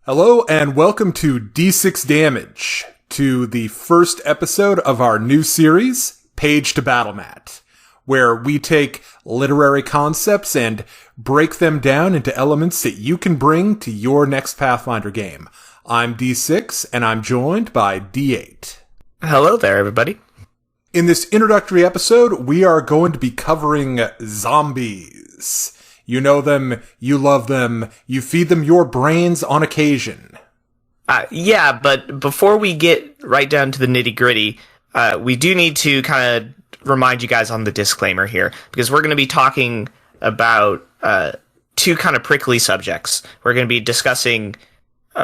Hello and welcome to D6 Damage, to the first episode of our new series, Page to Battle Mat, where we take literary concepts and break them down into elements that you can bring to your next Pathfinder game. I'm D6 and I'm joined by D8. Hello there, everybody. In this introductory episode, we are going to be covering zombies. You know them, you love them, you feed them your brains on occasion. Yeah, but before we get right down to the nitty-gritty, we do need to kind of remind you guys on the disclaimer here, because we're going to be talking about two kind of prickly subjects. We're going to be discussing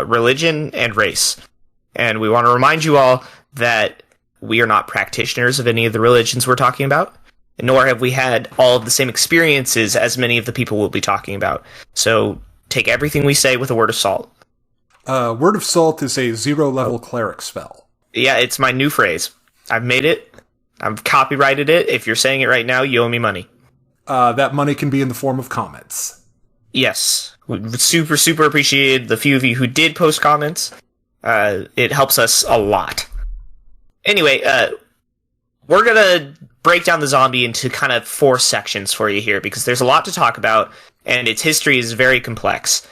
religion and race. And we want to remind you all that we are not practitioners of any of the religions we're talking about, nor have we had all of the same experiences as many of the people we'll be talking about. So take everything we say with a word of salt. Word of Salt is a zero-level cleric spell. Yeah, it's my new phrase. I've made it. I've copyrighted it. If you're saying it right now, you owe me money. That money can be in the form of comments. Yes. We super appreciate the few of you who did post comments. It helps us a lot. Anyway, we're going to break down the zombie into kind of 4 sections for you here, because there's a lot to talk about, and its history is very complex.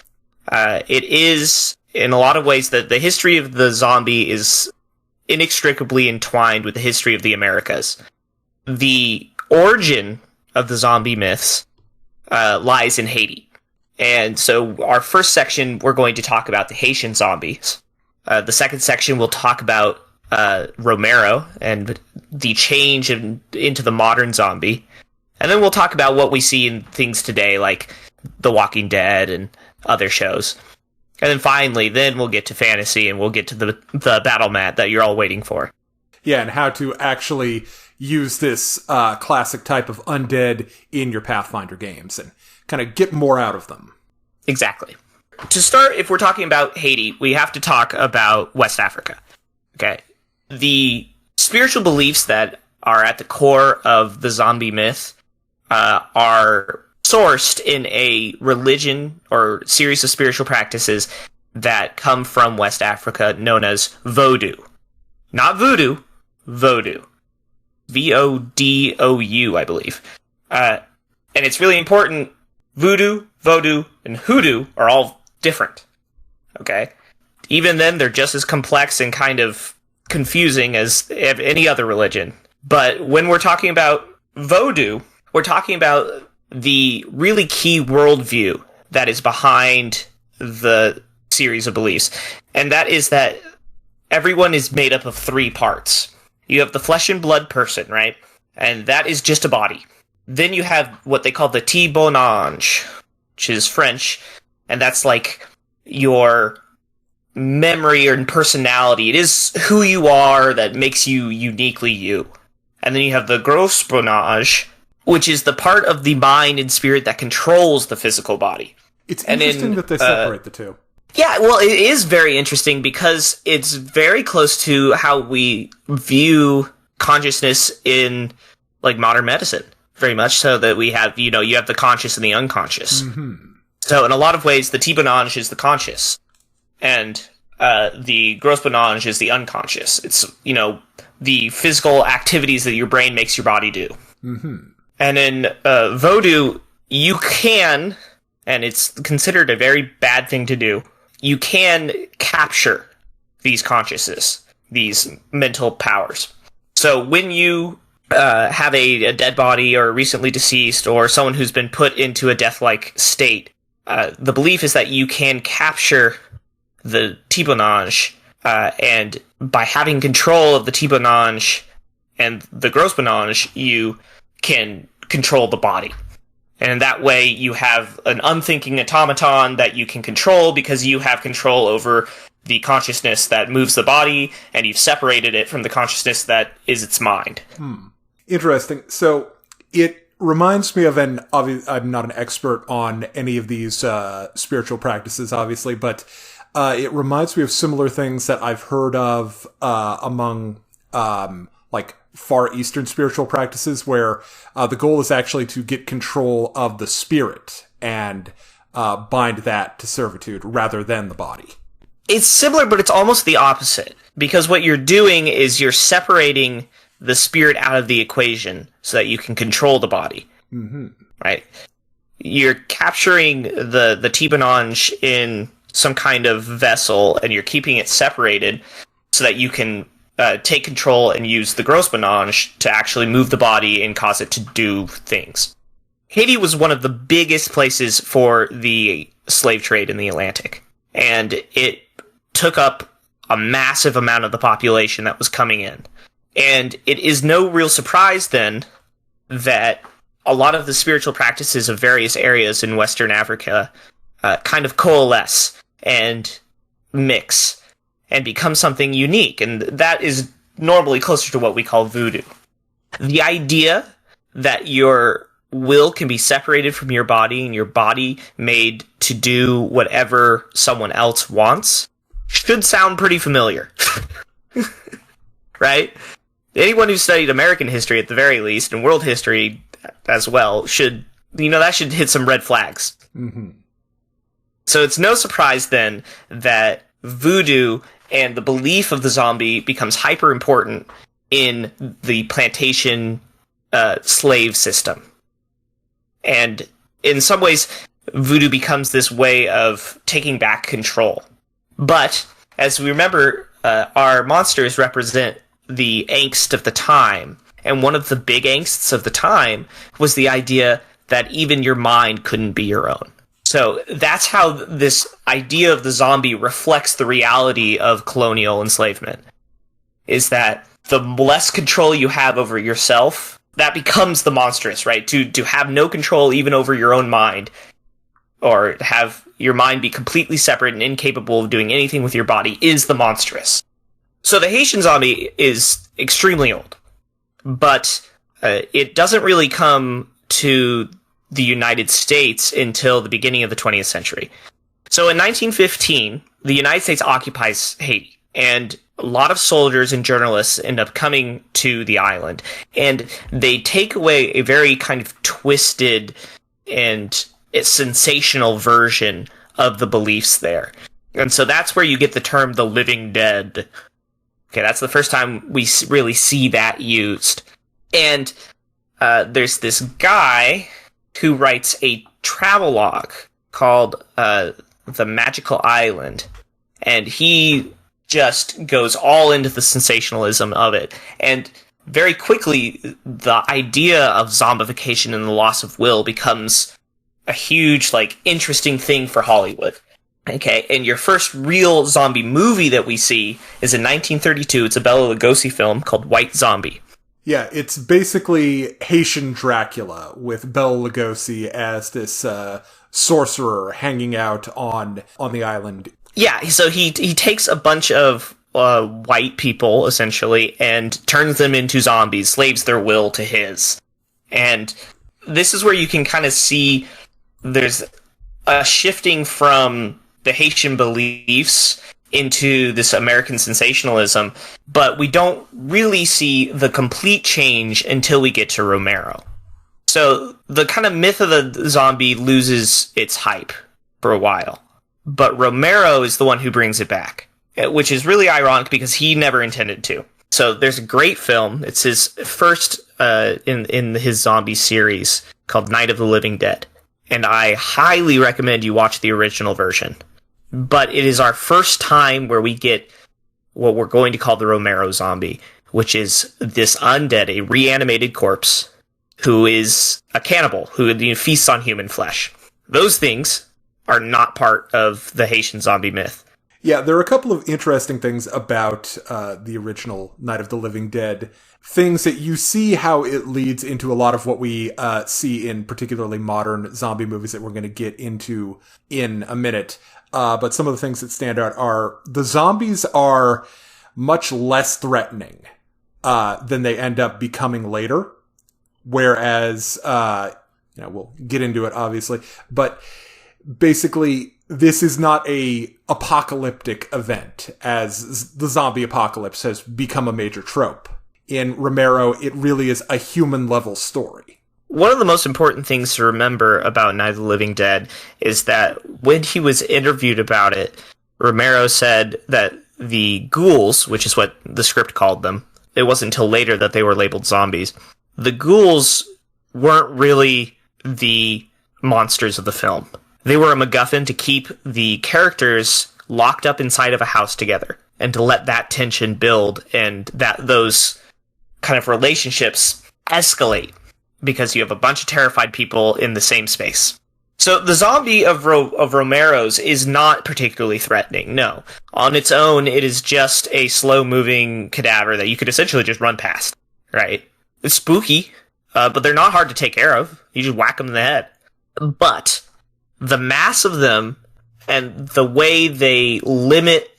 It is, in a lot of ways, that the history of the zombie is inextricably entwined with the history of the Americas. The origin of the zombie myths lies in Haiti. And so our first section, we're going to talk about the Haitian zombies. The second section, we'll talk about Romero and the change into the modern zombie. And then we'll talk about what we see in things today, like The Walking Dead and other shows. And then finally, then we'll get to fantasy and we'll get to the battle mat that you're all waiting for. Yeah, and how to actually use this classic type of undead in your Pathfinder games and kind of get more out of them. Exactly. To start, if we're talking about Haiti, we have to talk about West Africa. Okay. The spiritual beliefs that are at the core of the zombie myth are sourced in a religion or series of spiritual practices that come from West Africa known as Vodou. Not voodoo, Vodou. Vodou, I believe. And it's really important. Voodoo, Vodou, and Hoodoo are all different. Okay? Even then, they're just as complex and kind of confusing as any other religion. But when we're talking about Vodou, we're talking about the really key worldview that is behind the series of beliefs. And that is that everyone is made up of 3 parts. You have the flesh and blood person, right? And that is just a body. Then you have what they call the petit bonheur, which is French, and that's like your memory or personality. It is who you are that makes you uniquely you. And then you have the gros bonheur, which is the part of the mind and spirit that controls the physical body. It's interesting that they separate the two. Yeah, well, it is very interesting because it's very close to how we view consciousness in, like, modern medicine. Very much so that we have, you have the conscious and the unconscious. Mm-hmm. So in a lot of ways, the petit bonheur is the conscious. And the gros bonheur is the unconscious. It's, the physical activities that your brain makes your body do. Mm-hmm. And in Vodou, you can, and it's considered a very bad thing to do, you can capture these consciousnesses, these mental powers. So when you have a dead body or recently deceased or someone who's been put into a death-like state, the belief is that you can capture the petit bonheur, and by having control of the petit bonheur and the gros bonheur, you can control the body. And in that way, you have an unthinking automaton that you can control because you have control over the consciousness that moves the body, and you've separated it from the consciousness that is its mind. Interesting. So it reminds me of I'm not an expert on any of these spiritual practices, obviously, but it reminds me of similar things that I've heard of among like Far Eastern spiritual practices, where the goal is actually to get control of the spirit and bind that to servitude rather than the body. It's similar, but it's almost the opposite. Because what you're doing is you're separating the spirit out of the equation so that you can control the body. Mm-hmm. Right? You're capturing the Tibanange in some kind of vessel, and you're keeping it separated so that you can take control and use the Grossmanage to actually move the body and cause it to do things. Haiti was one of the biggest places for the slave trade in the Atlantic, and it took up a massive amount of the population that was coming in. And it is no real surprise then that a lot of the spiritual practices of various areas in Western Africa kind of coalesce and mix and become something unique. And that is normally closer to what we call voodoo. The idea that your will can be separated from your body and your body made to do whatever someone else wants should sound pretty familiar. Right? Anyone who studied American history at the very least, and world history as well, should hit some red flags. Mm-hmm. So it's no surprise then that voodoo and the belief of the zombie becomes hyper important in the plantation slave system. And in some ways, voodoo becomes this way of taking back control. But, as we remember, our monsters represent the angst of the time. And one of the big angsts of the time was the idea that even your mind couldn't be your own. So that's how this idea of the zombie reflects the reality of colonial enslavement. Is that the less control you have over yourself, that becomes the monstrous, right? To have no control even over your own mind, or have your mind be completely separate and incapable of doing anything with your body, is the monstrous. So the Haitian zombie is extremely old, but it doesn't really come to the United States until the beginning of the 20th century. So in 1915, the United States occupies Haiti, and a lot of soldiers and journalists end up coming to the island, and they take away a very kind of twisted and sensational version of the beliefs there. And so that's where you get the term the living dead. Okay, that's the first time we really see that used. And there's this guy who writes a travelogue called The Magical Island, and he just goes all into the sensationalism of it. And very quickly, the idea of zombification and the loss of will becomes a huge, interesting thing for Hollywood. Okay, and your first real zombie movie that we see is in 1932. It's a Bela Lugosi film called White Zombie. Yeah, it's basically Haitian Dracula with Bela Lugosi as this sorcerer hanging out on the island. Yeah, so he takes a bunch of white people, essentially, and turns them into zombies, slaves their will to his. And this is where you can kind of see there's a shifting from the Haitian beliefs into this American sensationalism, but we don't really see the complete change until we get to Romero. So the kind of myth of the zombie loses its hype for a while, but Romero is the one who brings it back, which is really ironic because he never intended to. So there's a great film. It's his first in his zombie series called Night of the Living Dead, and I highly recommend you watch the original version. But it is our first time where we get what we're going to call the Romero zombie, which is this undead, a reanimated corpse, who is a cannibal, who feasts on human flesh. Those things are not part of the Haitian zombie myth. Yeah, there are a couple of interesting things about the original Night of the Living Dead. Things that you see how it leads into a lot of what we see in particularly modern zombie movies that we're going to get into in a minute. But some of the things that stand out are the zombies are much less threatening than they end up becoming later. Whereas, we'll get into it obviously, but basically this is not a apocalyptic event as the zombie apocalypse has become a major trope. In Romero, it really is a human level story. One of the most important things to remember about Night of the Living Dead is that when he was interviewed about it, Romero said that the ghouls, which is what the script called them, it wasn't until later that they were labeled zombies. The ghouls weren't really the monsters of the film. They were a MacGuffin to keep the characters locked up inside of a house together and to let that tension build and that those kind of relationships escalate because you have a bunch of terrified people in the same space. So the zombie of Romero's is not particularly threatening, no. On its own, it is just a slow-moving cadaver that you could essentially just run past, right? It's spooky, but they're not hard to take care of. You just whack them in the head. But the mass of them and the way they limit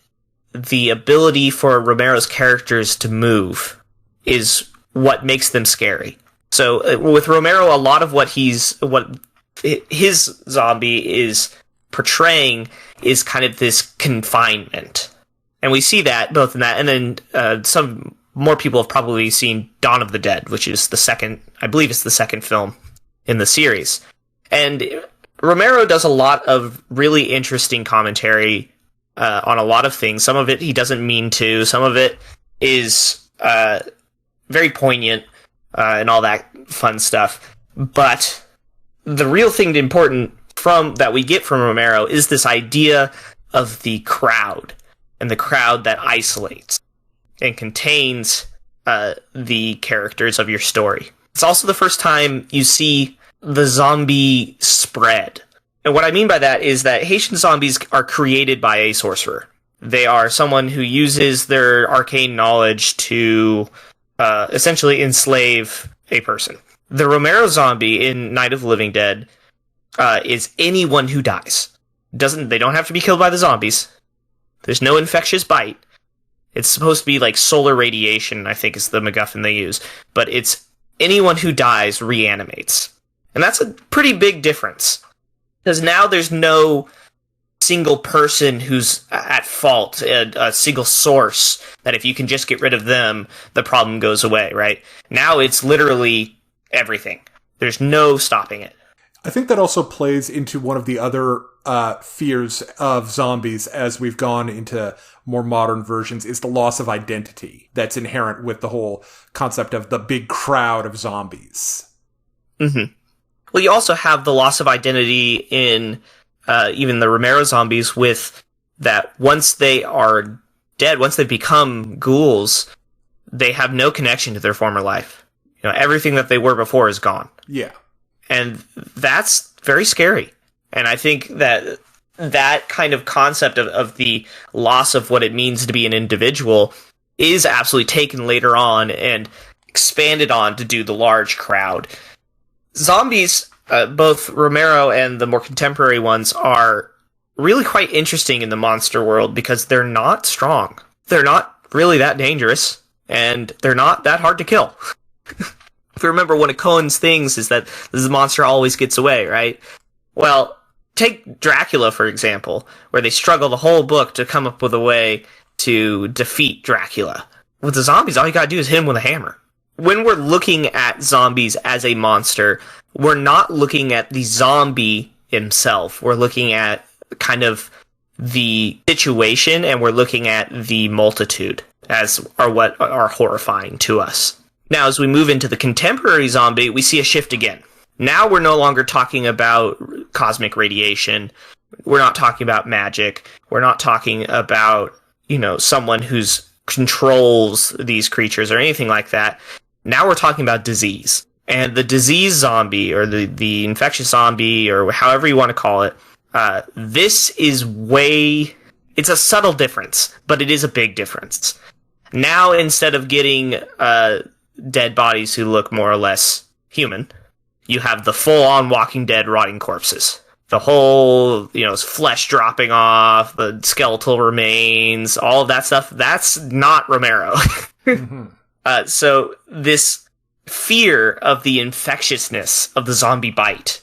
the ability for Romero's characters to move is what makes them scary. So with Romero, a lot of what his zombie is portraying is kind of this confinement. And we see that both in that, and then some more people have probably seen Dawn of the Dead, which is I believe it's the second film in the series. And Romero does a lot of really interesting commentary on a lot of things. Some of it he doesn't mean to. Some of it is very poignant and all that fun stuff. But the real thing important that we get from Romero is this idea of the crowd, and the crowd that isolates and contains the characters of your story. It's also the first time you see the zombie spread. And what I mean by that is that Haitian zombies are created by a sorcerer. They are someone who uses their arcane knowledge to essentially enslave a person. The Romero zombie in Night of the Living Dead is anyone who dies. They don't have to be killed by the zombies. There's no infectious bite. It's supposed to be like solar radiation, I think is the MacGuffin they use. But it's anyone who dies reanimates. And that's a pretty big difference. Because now there's no single person who's at fault, a single source, that if you can just get rid of them, the problem goes away, right? Now it's literally everything. There's no stopping it. I think that also plays into one of the other fears of zombies as we've gone into more modern versions, is the loss of identity that's inherent with the whole concept of the big crowd of zombies. Mm-hmm. Well, you also have the loss of identity in even the Romero zombies, with that once they are dead, once they become ghouls, they have no connection to their former life. You know, everything that they were before is gone. Yeah. And that's very scary. And I think that that kind of concept of the loss of what it means to be an individual is absolutely taken later on and expanded on to do the large crowd. Zombies, both Romero and the more contemporary ones, are really quite interesting in the monster world because they're not strong. They're not really that dangerous, and they're not that hard to kill. If you remember, one of Cohen's things is that the monster always gets away, right? Well, take Dracula, for example, where they struggle the whole book to come up with a way to defeat Dracula. With the zombies, all you gotta do is hit him with a hammer. When we're looking at zombies as a monster, we're not looking at the zombie himself. We're looking at kind of the situation, and we're looking at the multitude as are what are horrifying to us. Now, as we move into the contemporary zombie, we see a shift again. Now we're no longer talking about cosmic radiation. We're not talking about magic. We're not talking about, someone who's controls these creatures or anything like that. Now we're talking about disease. And the disease zombie, or the infectious zombie, or however you want to call it, this is it's a subtle difference, but it is a big difference. Now, instead of getting dead bodies who look more or less human, you have the full-on Walking Dead rotting corpses. The whole, flesh dropping off, the skeletal remains, all of that stuff, that's not Romero. Mm-hmm. So this fear of the infectiousness of the zombie bite,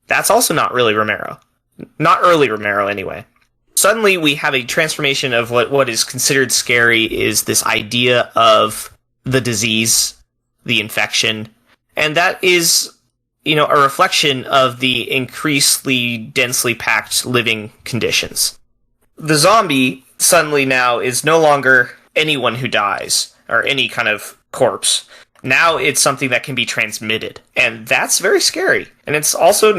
that's also not really Romero. Not early Romero, anyway. Suddenly we have a transformation of what is considered scary is this idea of the disease, the infection, and that is, a reflection of the increasingly densely packed living conditions. the zombie suddenly now is no longer anyone who dies, or any kind of corpse. Now it's something that can be transmitted, and that's very scary. And it's also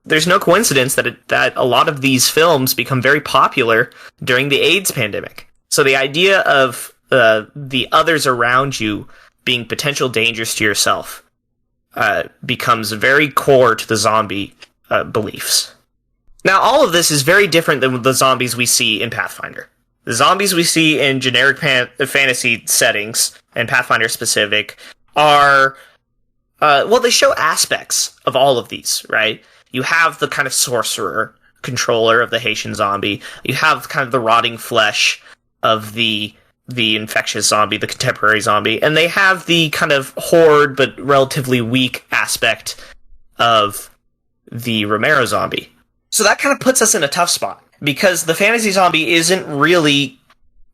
there's no coincidence that a lot of these films become very popular during the AIDS pandemic. So the idea of the others around you being potential dangers to yourself becomes very core to the zombie beliefs. Now, all of this is very different than the zombies we see in Pathfinder. The zombies we see in generic fantasy settings, and Pathfinder specific, are, they show aspects of all of these, right? You have the kind of sorcerer controller of the Haitian zombie. You have kind of the rotting flesh of the infectious zombie, the contemporary zombie. And they have the kind of horde but relatively weak aspect of the Romero zombie. So that kind of puts us in a tough spot, because the fantasy zombie isn't really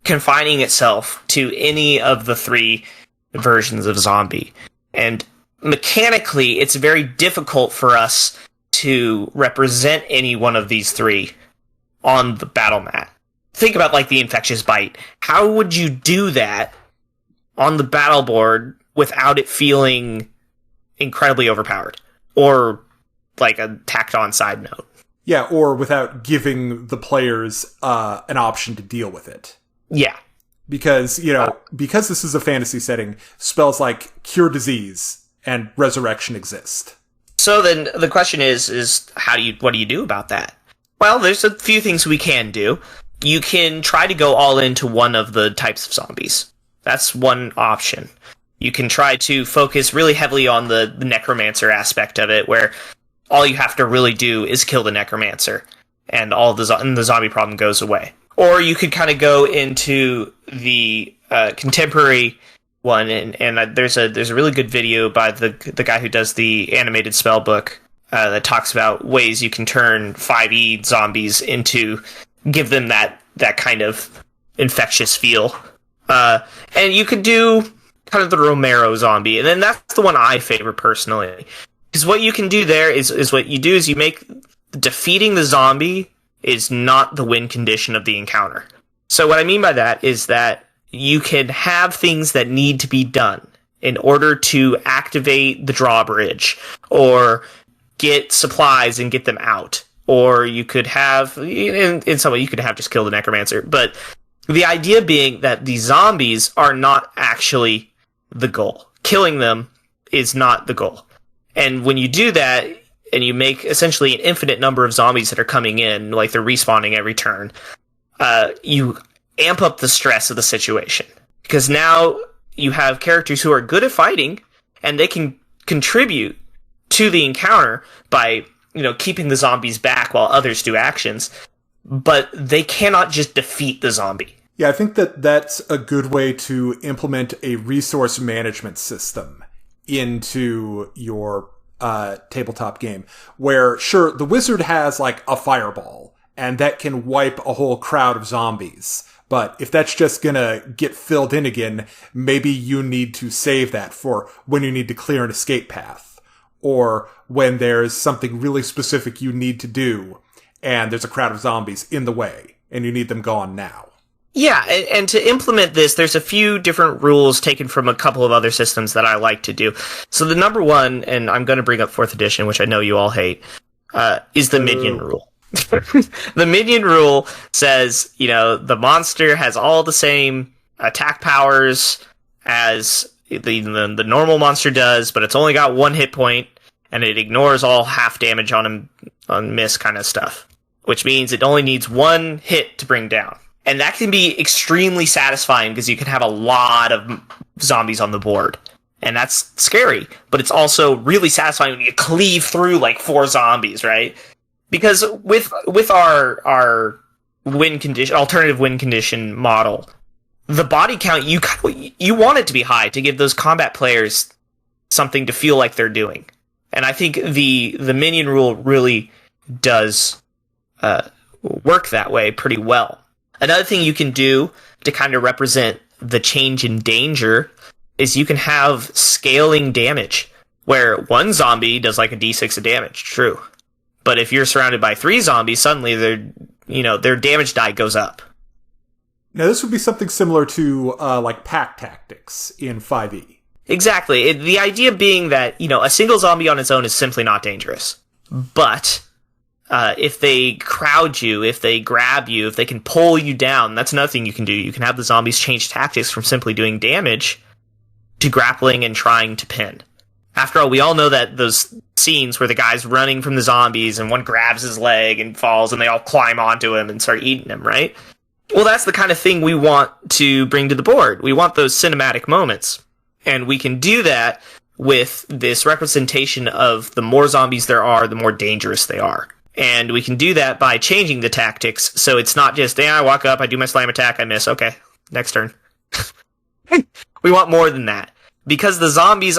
confining itself to any of the three versions of zombie. And mechanically, it's very difficult for us to represent any one of these three on the battle mat. Think about, like, the infectious bite. How would you do that on the battle board without it feeling incredibly overpowered? Or, like, a tacked-on side note? Yeah, or without giving the players an option to deal with it. Yeah. Because, because this is a fantasy setting, spells like Cure Disease and Resurrection exist. So then the question is what do you do about that? Well, there's a few things we can do. You can try to go all into one of the types of zombies. That's one option. You can try to focus really heavily on the necromancer aspect of it, where all you have to really do is kill the necromancer, and the zombie problem goes away. Or you could kind of go into the contemporary one, and there's a really good video by the guy who does the animated spell book that talks about ways you can turn 5e zombies into, give them that kind of infectious feel. And you could do kind of the Romero zombie, and then that's the one I favor personally. Because what you can do there is what you do is you make defeating the zombie is not the win condition of the encounter. So what I mean by that is that you can have things that need to be done in order to activate the drawbridge, or get supplies and get them out. Or you could have, in some way, you could have just kill the necromancer. But the idea being that the zombies are not actually the goal. Killing them is not the goal. And when you do that, and you make essentially an infinite number of zombies that are coming in, like they're respawning every turn, you amp up the stress of the situation. Because now you have characters who are good at fighting, and they can contribute to the encounter by, keeping the zombies back while others do actions. But they cannot just defeat the zombie. Yeah, I think that's a good way to implement a resource management system into your tabletop game, where, sure, the wizard has, like, a fireball, and that can wipe a whole crowd of zombies. But if that's just gonna get filled in again, maybe you need to save that for when you need to clear an escape path, or when there's something really specific you need to do, and there's a crowd of zombies in the way, and you need them gone now. Yeah, and to implement this, there's a few different rules taken from a couple of other systems that I like to do. So the number one, and I'm going to bring up 4th edition, which I know you all hate, is the minion rule. The minion rule says, the monster has all the same attack powers as the normal monster does, but it's only got 1 hit point, and it ignores all half damage on miss kind of stuff, which means it only needs 1 hit to bring down. And that can be extremely satisfying because you can have a lot of zombies on the board. And that's scary, but it's also really satisfying when you cleave through like 4 zombies, right? Because with our win condition, alternative win condition model, the body count, you want it to be high to give those combat players something to feel like they're doing. And I think the minion rule really does work that way pretty well. Another thing you can do to kind of represent the change in danger is you can have scaling damage, where 1 zombie does like a d6 of damage, true. But if you're surrounded by 3 zombies, suddenly their damage die goes up. Now, this would be something similar to, like, pack tactics in 5e. Exactly. The idea being that, a single zombie on its own is simply not dangerous. But if they crowd you, if they grab you, if they can pull you down, that's another thing you can do. You can have the zombies change tactics from simply doing damage to grappling and trying to pin. After all, we all know that those scenes where the guy's running from the zombies and one grabs his leg and falls and they all climb onto him and start eating him, right? Well, that's the kind of thing we want to bring to the board. We want those cinematic moments. And we can do that with this representation of the more zombies there are, the more dangerous they are. And we can do that by changing the tactics, so it's not just, I walk up, I do my slam attack, I miss, okay, next turn. We want more than that. Because the zombies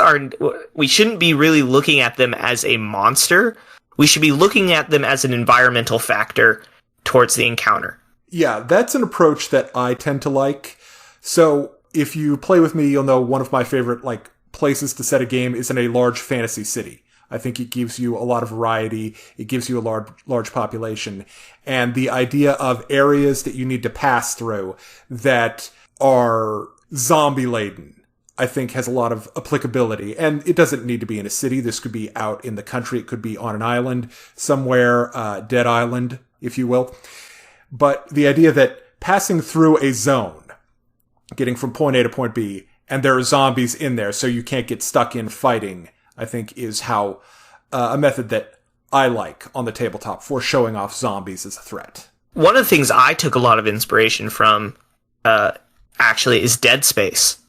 we shouldn't be really looking at them as a monster, we should be looking at them as an environmental factor towards the encounter. Yeah, that's an approach that I tend to like. So, if you play with me, you'll know one of my favorite, like, places to set a game is in a large fantasy city. I think it gives you a lot of variety. It gives you a large population. And the idea of areas that you need to pass through that are zombie-laden, I think has a lot of applicability. And it doesn't need to be in a city. This could be out in the country. It could be on an island somewhere, Dead Island, if you will. But the idea that passing through a zone, getting from point A to point B, and there are zombies in there, so you can't get stuck in fighting, I think is how a method that I like on the tabletop for showing off zombies as a threat. One of the things I took a lot of inspiration from, actually, is Dead Space.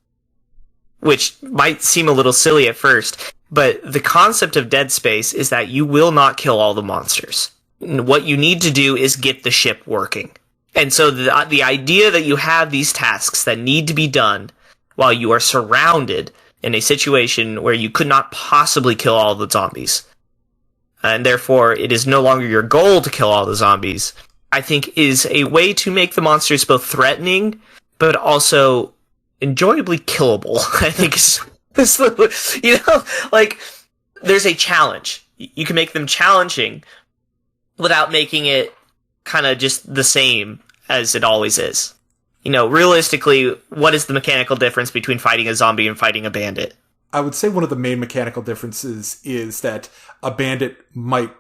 Which might seem a little silly at first, but the concept of Dead Space is that you will not kill all the monsters. What you need to do is get the ship working. And so the idea that you have these tasks that need to be done while you are surrounded in a situation where you could not possibly kill all the zombies, and therefore it is no longer your goal to kill all the zombies, I think is a way to make the monsters both threatening, but also enjoyably killable. I think there's a challenge. You can make them challenging without making it kind of just the same as it always is. Realistically, what is the mechanical difference between fighting a zombie and fighting a bandit? I would say one of the main mechanical differences is that a bandit might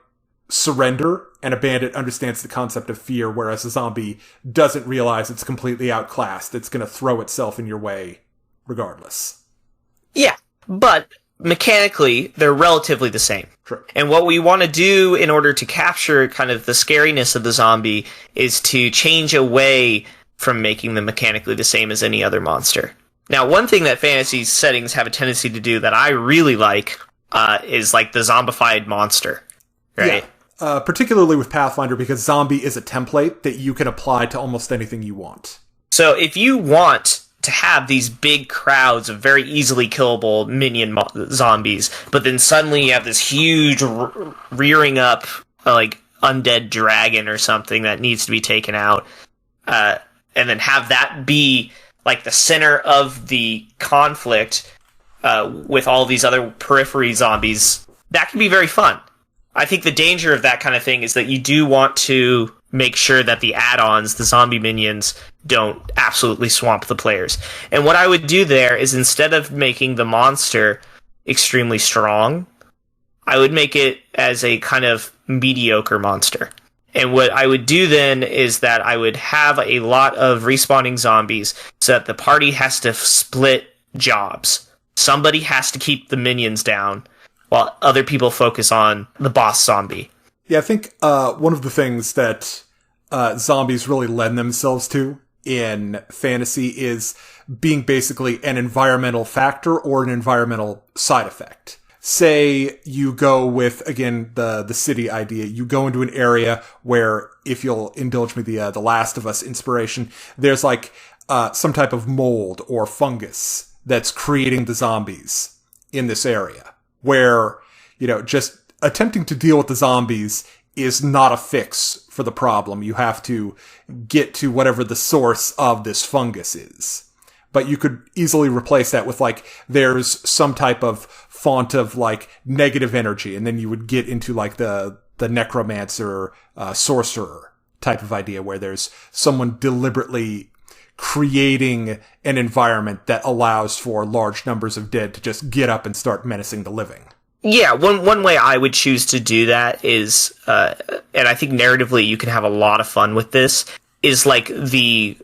surrender, and a bandit understands the concept of fear, whereas a zombie doesn't realize it's completely outclassed. It's going to throw itself in your way regardless. Yeah, but mechanically, they're relatively the same. True. And what we want to do in order to capture kind of the scariness of the zombie is to change away from making them mechanically the same as any other monster. Now, one thing that fantasy settings have a tendency to do that I really like is like the zombified monster, right? Yeah. Particularly with Pathfinder, because zombie is a template that you can apply to almost anything you want. So if you want to have these big crowds of very easily killable minion zombies, but then suddenly you have this huge rearing up, like, undead dragon or something that needs to be taken out, and then have that be like the center of the conflict with all these other periphery zombies, that can be very fun. I think the danger of that kind of thing is that you do want to make sure that the add-ons, the zombie minions, don't absolutely swamp the players. And what I would do there is, instead of making the monster extremely strong, I would make it as a kind of mediocre monster. And what I would do then is that I would have a lot of respawning zombies so that the party has to split jobs. Somebody has to keep the minions down while other people focus on the boss zombie. Yeah, I think one of the things that zombies really lend themselves to in fantasy is being basically an environmental factor or an environmental side effect. Say you go with, again, the city idea. You go into an area where, if you'll indulge me the Last of Us inspiration, there's like some type of mold or fungus that's creating the zombies in this area, where, just attempting to deal with the zombies is not a fix for the problem. You have to get to whatever the source of this fungus is. But you could easily replace that with, like, there's some type of font of, like, negative energy, and then you would get into, like, the necromancer, sorcerer type of idea where there's someone deliberately creating an environment that allows for large numbers of dead to just get up and start menacing the living. Yeah, one way I would choose to do that is, and I think narratively you can have a lot of fun with this, is like the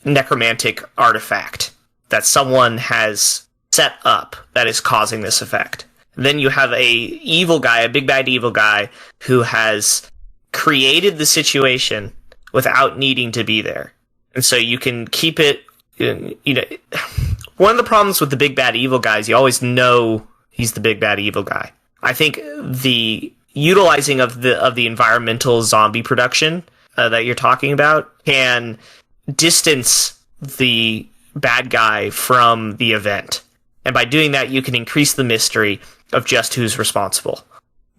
necromantic artifact that someone has set up that is causing this effect. Then you have a big bad evil guy who has created the situation without needing to be there. And so you can keep it, one of the problems with the big bad evil guys, you always know he's the big bad evil guy. I think the utilizing of the environmental zombie production that you're talking about can distance the bad guy from the event. And by doing that, you can increase the mystery of just who's responsible.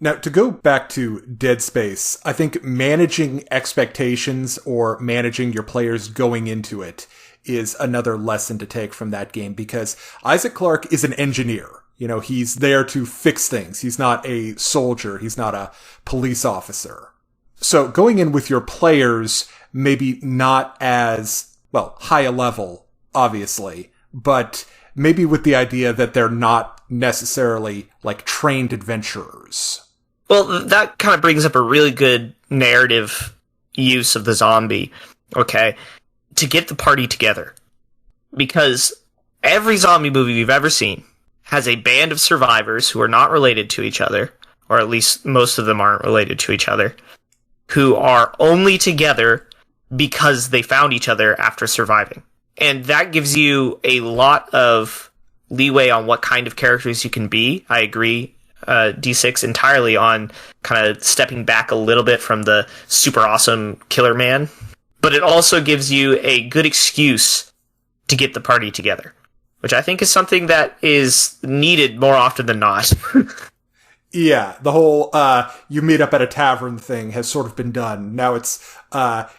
Now, to go back to Dead Space, I think managing expectations or managing your players going into it is another lesson to take from that game, because Isaac Clarke is an engineer. He's there to fix things. He's not a soldier. He's not a police officer. So going in with your players, maybe not as, high a level, obviously, but maybe with the idea that they're not necessarily like trained adventurers. Well, that kind of brings up a really good narrative use of the zombie, okay? To get the party together. Because every zombie movie we've ever seen has a band of survivors who are not related to each other, or at least most of them aren't related to each other, who are only together because they found each other after surviving. And that gives you a lot of leeway on what kind of characters you can be. I agree, D6 entirely on kind of stepping back a little bit from the super awesome killer man. But it also gives you a good excuse to get the party together, which I think is something that is needed more often than not. Yeah, the whole you meet up at a tavern thing has sort of been done. Now it's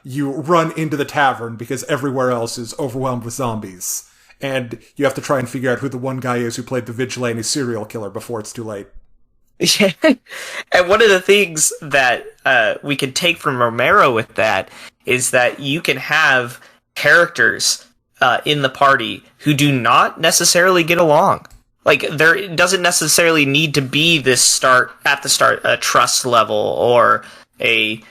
you run into the tavern because everywhere else is overwhelmed with zombies. And you have to try and figure out who the one guy is who played the vigilante serial killer before it's too late. Yeah. And one of the things that we can take from Romero with that is that you can have characters in the party who do not necessarily get along. Like, there doesn't necessarily need to be this at the start, a trust level or a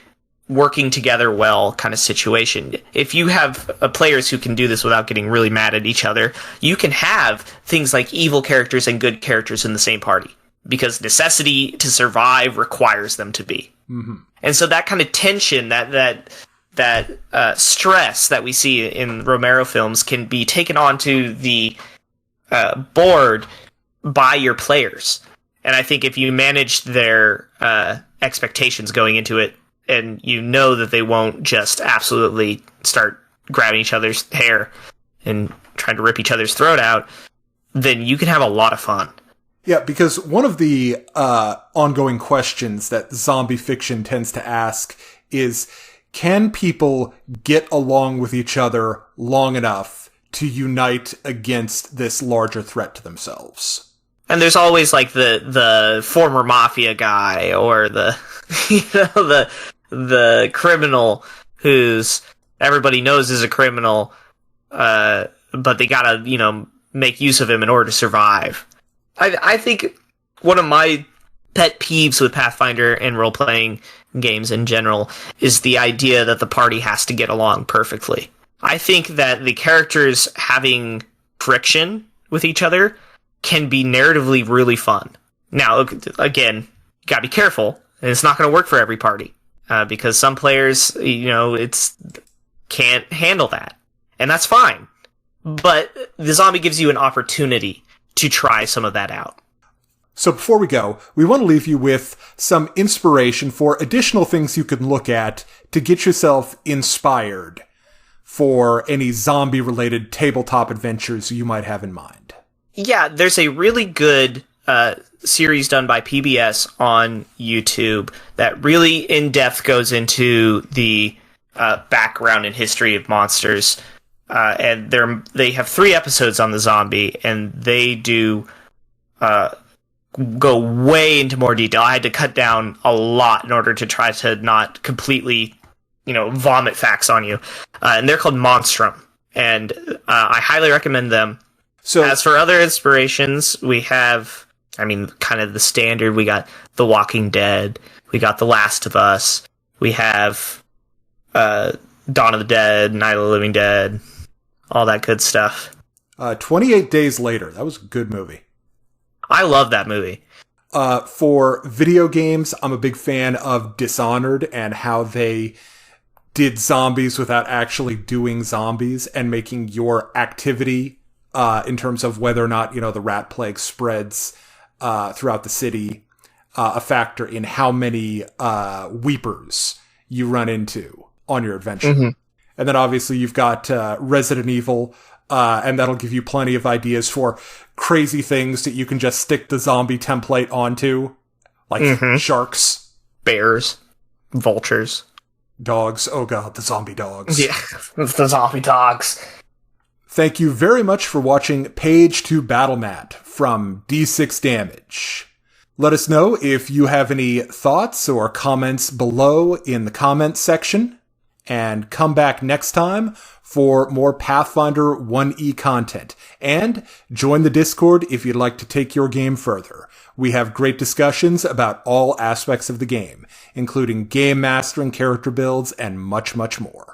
working together well kind of situation. If you have players who can do this without getting really mad at each other, you can have things like evil characters and good characters in the same party, because necessity to survive requires them to be. Mm-hmm. And so that kind of tension, that stress that we see in Romero films can be taken onto the board by your players. And I think if you manage their expectations going into it, and you know that they won't just absolutely start grabbing each other's hair and trying to rip each other's throat out, then you can have a lot of fun. Yeah, because one of the ongoing questions that zombie fiction tends to ask is, can people get along with each other long enough to unite against this larger threat to themselves? And there's always like the former mafia guy, or the the criminal who's everybody knows is a criminal, but they gotta make use of him in order to survive. I think one of my pet peeves with Pathfinder and role-playing games in general is the idea that the party has to get along perfectly. I think that the characters having friction with each other can be narratively really fun. Now, again, you gotta be careful, and it's not gonna work for every party, because some players, can't handle that. And that's fine. But the zombie gives you an opportunity to try some of that out. So before we go, we want to leave you with some inspiration for additional things you can look at to get yourself inspired for any zombie-related tabletop adventures you might have in mind. Yeah, there's a really good series done by PBS on YouTube that really in-depth goes into the background and history of monsters. And they have 3 episodes on the zombie, and they do go way into more detail. I had to cut down a lot in order to try to not completely vomit facts on you. And they're called Monstrum. And I highly recommend them. So, as for other inspirations, we have, kind of the standard. We got The Walking Dead. We got The Last of Us. We have Dawn of the Dead, Night of the Living Dead, all that good stuff. 28 Days Later. That was a good movie. I love that movie. For video games, I'm a big fan of Dishonored and how they did zombies without actually doing zombies and making your activity in terms of whether or not, the rat plague spreads throughout the city, a factor in how many weepers you run into on your adventure. Mm-hmm. And then obviously you've got Resident Evil, and that'll give you plenty of ideas for crazy things that you can just stick the zombie template onto, like sharks, bears, vultures, dogs. Oh god, the zombie dogs. Yeah, the zombie dogs. Thank you very much for watching Page to Battle Mat from D6 Damage. Let us know if you have any thoughts or comments below in the comments section, and come back next time for more Pathfinder 1E content. And join the Discord if you'd like to take your game further. We have great discussions about all aspects of the game, including game mastering, character builds, and much, much more.